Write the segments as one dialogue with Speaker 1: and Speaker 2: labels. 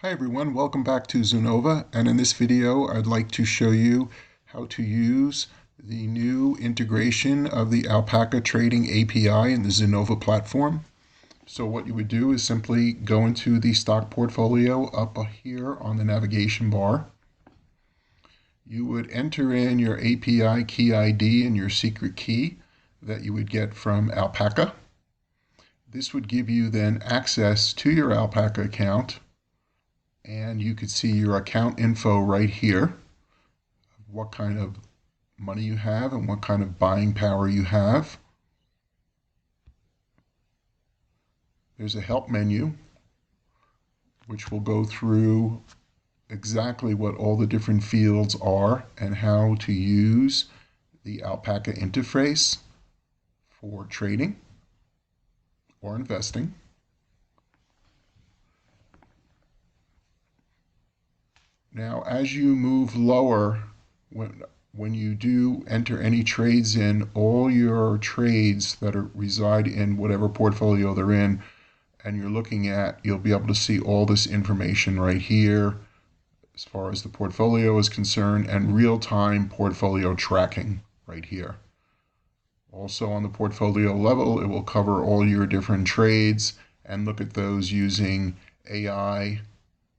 Speaker 1: Hi everyone, welcome back to Zunova, and in this video I'd like to show you how to use the new integration of the Alpaca Trading API in the Zunova platform. So what you would do is simply go into the stock portfolio up here on the navigation bar. You would enter in your API key ID and your secret key that you would get from Alpaca. This would give you then access to your Alpaca account, and you could see your account info right here, what kind of money you have and what kind of buying power you have. There's a help menu, which will go through exactly what all the different fields are and how to use the Alpaca interface for trading or investing. Now, as you move lower, when you do enter any trades in, all your trades that reside in whatever portfolio they're in and you're looking at, you'll be able to see all this information right here as far as the portfolio is concerned, and real-time portfolio tracking right here. Also on the portfolio level, it will cover all your different trades and look at those using AI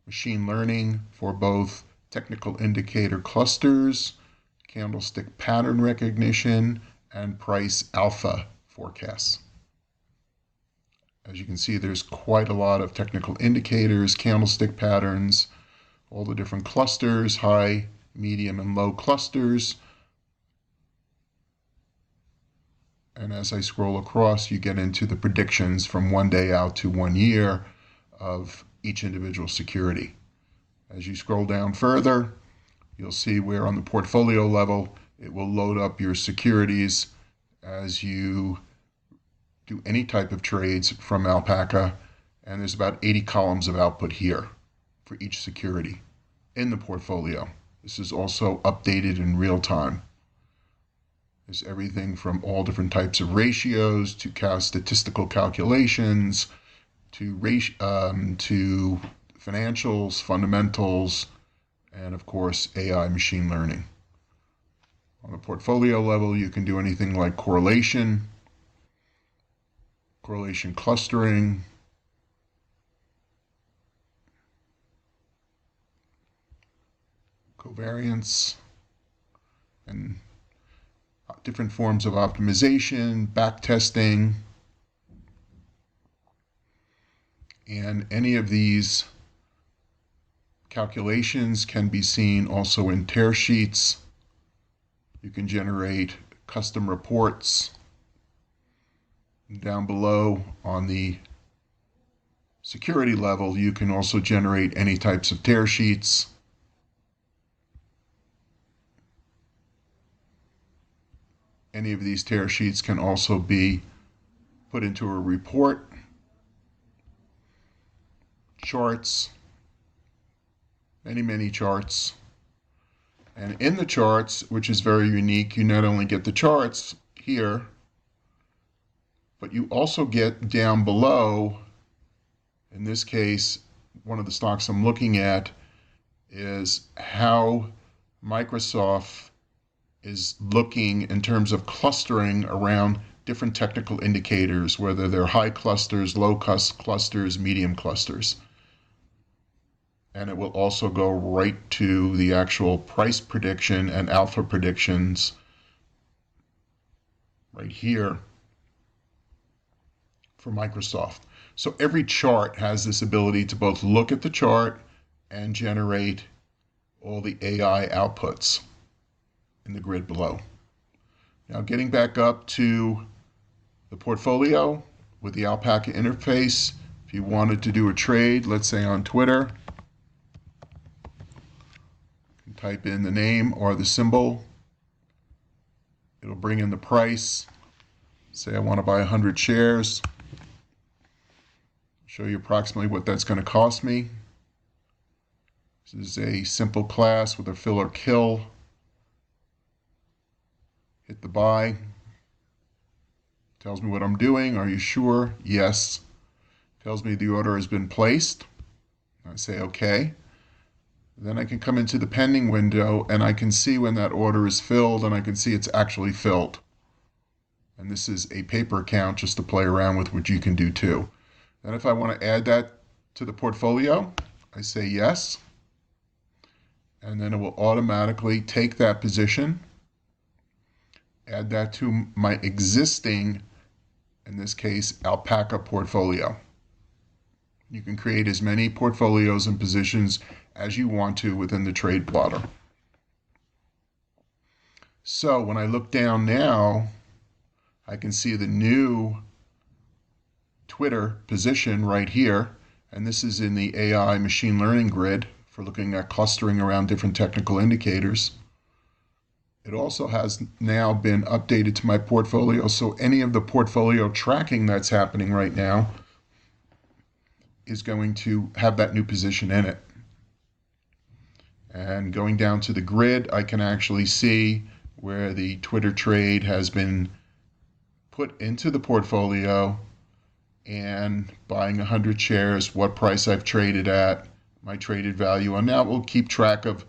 Speaker 1: machine learning for both technical indicator clusters, candlestick pattern recognition, and price alpha forecasts. As you can see, there's quite a lot of technical indicators, candlestick patterns, all the different clusters, high, medium, and low clusters. And as I scroll across, you get into the predictions from 1 day out to 1 year of each individual security. As you scroll down further, you'll see where on the portfolio level, it will load up your securities as you do any type of trades from Alpaca. And there's about 80 columns of output here for each security in the portfolio. This is also updated in real time. There's everything from all different types of ratios to statistical calculations, to financials, fundamentals, and of course AI machine learning. On the portfolio level, you can do anything like correlation clustering, covariance, and different forms of optimization, back testing. And any of these calculations can be seen also in tear sheets. You can generate custom reports. Down below on the security level, you can also generate any types of tear sheets. Any of these tear sheets can also be put into a report. Charts, many charts. And in the charts, which is very unique, you not only get the charts here, but you also get down below, in this case, one of the stocks I'm looking at is how Microsoft is looking in terms of clustering around different technical indicators, whether they're high clusters, low clusters, medium clusters. And it will also go right to the actual price prediction and alpha predictions right here for Microsoft. So every chart has this ability to both look at the chart and generate all the AI outputs in the grid below. Now getting back up to the portfolio with the Alpaca interface, if you wanted to do a trade, let's say on Twitter, type in the name or the symbol. It'll bring in the price. Say I want to buy 100 shares. Show you approximately what that's going to cost me. This is a simple class with a fill or kill. Hit the buy. Tells me what I'm doing. Are you sure? Yes. Tells me the order has been placed. say OK. Then I can come into the pending window and I can see when that order is filled, and I can see it's actually filled. And this is a paper account just to play around with, which you can do too. Then if I want to add that to the portfolio, I say yes. And then it will automatically take that position, add that to my existing, in this case, Alpaca portfolio. You can create as many portfolios and positions as you want to within the trade plotter. So when I look down now, I can see the new Twitter position right here, and this is in the AI machine learning grid for looking at clustering around different technical indicators. It also has now been updated to my portfolio, so any of the portfolio tracking that's happening right now is going to have that new position in it. And going down to the grid, I can actually see where the Twitter trade has been put into the portfolio, and buying 100 shares, what price I've traded at, my traded value. And now we'll keep track of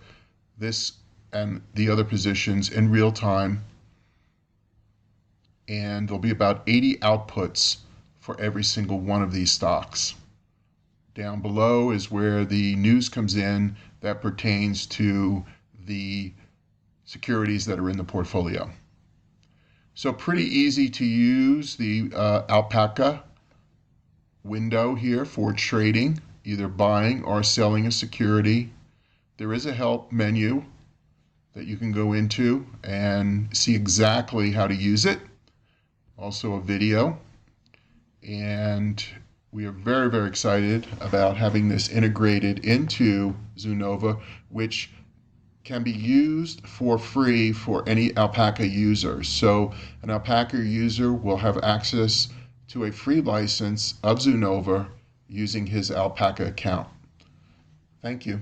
Speaker 1: this and the other positions in real time. And there'll be about 80 outputs for every single one of these stocks. Down below is where the news comes in that pertains to the securities that are in the portfolio. So pretty easy to use the Alpaca window here for trading, either buying or selling a security. There is a help menu that you can go into and see exactly how to use it. Also a video. And we are very, very excited about having this integrated into Zoonova, which can be used for free for any Alpaca user. So an Alpaca user will have access to a free license of Zoonova using his Alpaca account. Thank you.